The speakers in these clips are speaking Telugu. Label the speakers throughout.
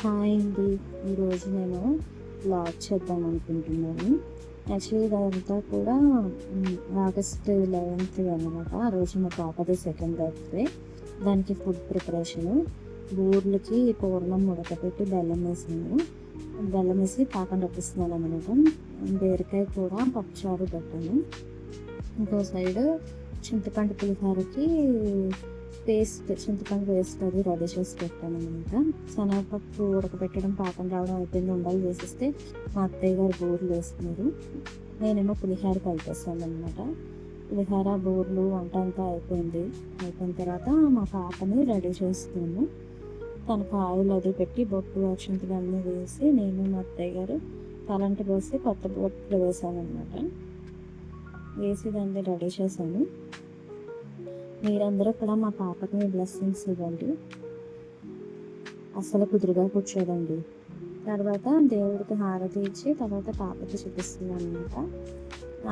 Speaker 1: హాయ్ అండి. ఈరోజు నేను వ్లాగ్ చేద్దాం అనుకుంటున్నాను. యాక్చువల్లీ ఇదంతా కూడా ఆగస్ట్ 11th అనమాట. ఆ రోజు మా పాపది సెకండ్ బర్త్డే. దానికి ఫుడ్ ప్రిపరేషను బూర్లకి పూర్ణం ఉడకబెట్టి బెల్లం వేసి పాకం రప్పిస్తున్నాను అనమాట. బీరకాయ కూర పప్పుచారు పెట్టాను. ఇంకో సైడ్ చింతపండు పులిహోరకి చింతపండు పేస్ట్ అది రెడీ చేసి పెట్టాను అనమాట. శనగపప్పు ఉడకబెట్టడం పాకం రావడం అయిపోయింది. ఉండలు వేసిస్తే మా అత్తయ్య గారు బూరెలు వేస్తున్నారు. నేనేమో పులిహోర కలిపేస్తాను అనమాట. పులిహోర బూరెలు వంట అంతా అయిపోయిన తర్వాత మా పాపని రెడీ చేస్తున్నాను. తనకు ఆయిల్ అది పెట్టి బొట్టు అక్షంతలు అన్నీ వేసి నేను మా అత్తయ్య గారు తలంటి పోసి కొత్త బొట్లు వేసాను అనమాట. వేసి దాన్ని రెడీ చేశాను. మీరందరూ కూడా మా పాపకి బ్లెస్సింగ్స్ ఇవ్వండి. అసలు కుదురుగా కూర్చోదండి. తర్వాత దేవుడికి హారతి ఇచ్చి తర్వాత పాపకి చూపిస్తున్నాను అనమాట.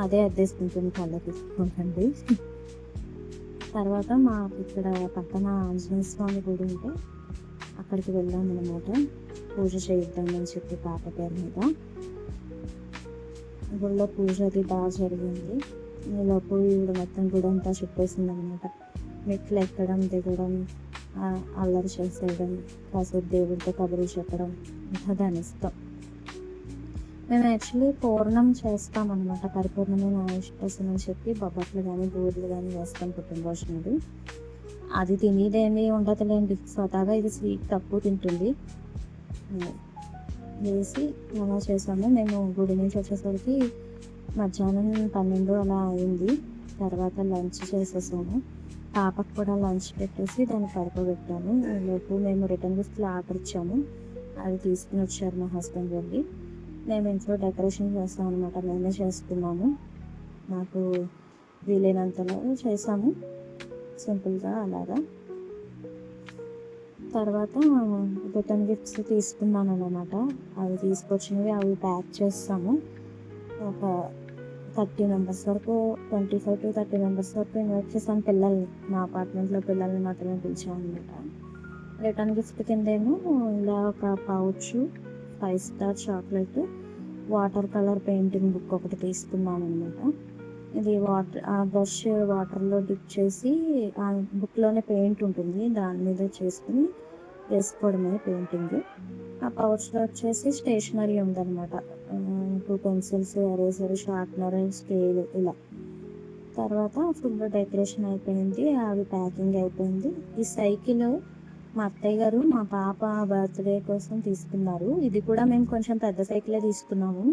Speaker 1: అదే అద్దేసుకుంటుంది కళ్ళకి చూసుకోండి. తర్వాత మాకు ఇక్కడ పక్కన ఆంజనేయ స్వామి గుడి ఉంటే అక్కడికి వెళ్ళాము అనమాట. పూజ చేయిద్దామని చెప్పి పాప పేరు మీద. గుళ్ళో పూజ అది బాగా జరిగింది. ఈలోపు ఈవిడ మొత్తం గుడి అంతా చుట్టేసింది అనమాట. మెట్లు ఎక్కడం దిగడం, అల్లరి చేసేయడం, కాసేపు దేవుడితో కబుర్లు చెప్పడం, ఇంకా దాని ఇష్టం. మేము యాక్చువల్లీ పూర్ణం చేస్తామన్నమాట. పరిపూర్ణమైన ఆయుష్ కోసం అని చెప్పి బొబ్బట్లు కానీ బూరెలు కానీ వేస్తాం పుట్టినరోజునది. అది తినేదేమీ ఉండదులేండి. స్వతహాగా ఇది స్వీట్ తక్కువ తింటుంది. వేసి అలా చేసాము. మేము గుడి నుంచి వచ్చేసరికి మధ్యాహ్నం 12 అలా అయింది. తర్వాత లంచ్ చేసేసాము. పాపకు కూడా లంచ్ పెట్టేసి దాన్ని పడుకోబెట్టాము. లోపు మేము రిటర్న్ గిఫ్ట్లు ఆర్డర్ ఇచ్చాము. అవి తీసుకుని వచ్చారు మా హస్బెండ్ వెళ్ళి. మేము ఇంట్లో డెకరేషన్ చేస్తాం అనమాట. మేమే చేసుకున్నాము. నాకు వీలైనంతలో చేసాము సింపుల్గా అలాగా. తర్వాత రిటర్న్ గిఫ్ట్స్ తీసుకున్నాను అనమాట. అవి తీసుకొచ్చినవి అవి ప్యాక్ చేస్తాము. ఒక 30 మెంబర్స్ వరకు 25 to 30 మెంబర్స్ వరకు ఇన్వైట్ చేసాను పిల్లల్ని. మా అపార్ట్మెంట్లో పిల్లల్ని మాత్రమే పిలిచాం అనమాట. రిటర్న్ గిఫ్ట్ కిందేమో ఇలా ఒక pouch 5 star chocolate, water colour painting book ఒకటి తీసుకున్నాను అనమాట. ఇది బ్రష్ వాటర్లో డిప్ చేసి ఆ బుక్లోనే పెయింట్ ఉంటుంది, దాని మీద చేసుకుని వేసుకోవడమే పెయింటింగ్. ఆ పౌచ్లో వచ్చేసి స్టేషనరీ ఉందన్నమాట. 2 పెన్సిల్స్, ఎరేజర్, షార్ప్నర్, స్కేల్ ఇలా. తర్వాత ఫుల్ డెకరేషన్ అయిపోయింది. అవి ప్యాకింగ్ అయిపోయింది. ఈ సైకిల్ మా అత్తయ్య గారు మా పాప బర్త్డే కోసం తీసుకున్నారు. ఇది కూడా మేము కొంచెం పెద్ద సైకిలే తీసుకున్నాము.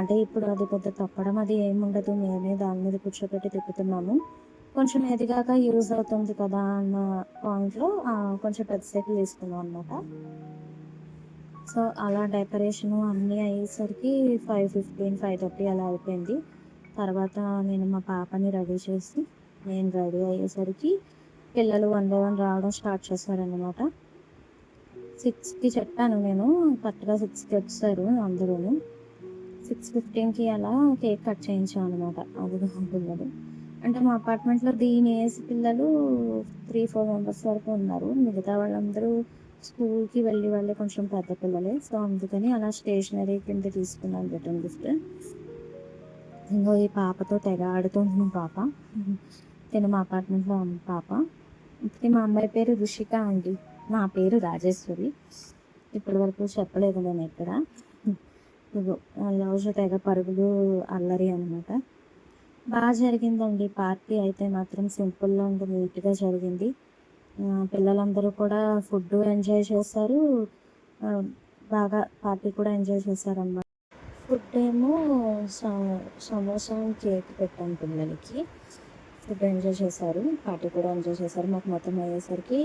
Speaker 1: అంటే ఇప్పుడు అది పెద్ద తప్పడం అది ఏముండదు. మేమే దాని మీద కూర్చోబెట్టి తిప్పుతున్నాము. కొంచెం ఎదిగాక యూజ్ అవుతుంది కదా అన్న పాయింట్లో కొంచెం పెద్ద సైకిల్ తీసుకున్నాం అనమాట. సో అలా డెకరేషను అన్నీ అయ్యేసరికి 5:15, 5:30 అలా అయిపోయింది. తర్వాత నేను మా పాపని రెడీ చేసి నేను రెడీ అయ్యేసరికి పిల్లలు 1 by 1 రావడం స్టార్ట్ చేశారనమాట. 6కి చెప్పాను నేను, కరెక్ట్గా 6కి వచ్చారు అందరూ. 6:15కి అలా కేక్ కట్ చేయించాం అనమాట. అది పిల్లలు అంటే మా అపార్ట్మెంట్లో దీని ఏజ్ పిల్లలు 3-4 మెంబర్స్ వరకు ఉన్నారు. మిగతా వాళ్ళందరూ స్కూల్కి వెళ్ళి కొంచెం పెద్ద పిల్లలే. సో అందుకని అలా స్టేషనరీ కింద తీసుకున్నాను రిటర్న్ గిఫ్ట్. ఇంకో ఈ పాపతో తెగ ఆడుతుంది మా పాప. తిన మా అపార్ట్మెంట్లో పాప. ఇంతకీ మా అమ్మాయి పేరు రుషిక అండి. నా పేరు రాజేశ్వరి. ఇప్పటి వరకు చెప్పలేదు నేను ఎక్కడ. రోజు తెగ పరుగులు అల్లరి అనమాట. బాగా జరిగిందండి పార్టీ. అయితే మాత్రం సింపుల్గా ఉండి నీట్గా జరిగింది. పిల్లలందరూ కూడా ఫుడ్ ఎంజాయ్ చేశారు, బాగా పార్టీ కూడా ఎంజాయ్ చేశారు అన్నమాట. ఫుడ్ ఏమో సమోసా కేక్ పెట్టాను పిల్లలకి. ఫుడ్ ఎంజాయ్ చేశారు, పార్టీ కూడా ఎంజాయ్ చేశారు. మాకు మొత్తం అయ్యేసరికి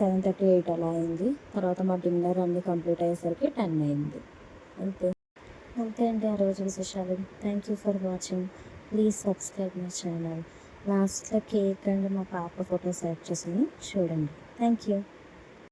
Speaker 1: 7:30, 8 అలా అయింది. తర్వాత మా డిన్నర్ అన్నీ కంప్లీట్ అయ్యేసరికి 10 అయింది. అంతే అండి ఆ రోజు విశేషాలు. Thank you for watching. Please subscribe my channel. లాస్ట్లో కేక్ అండ్ మా పాప ఫోటోస్ యాడ్ చేసి చూడండి. Thank you.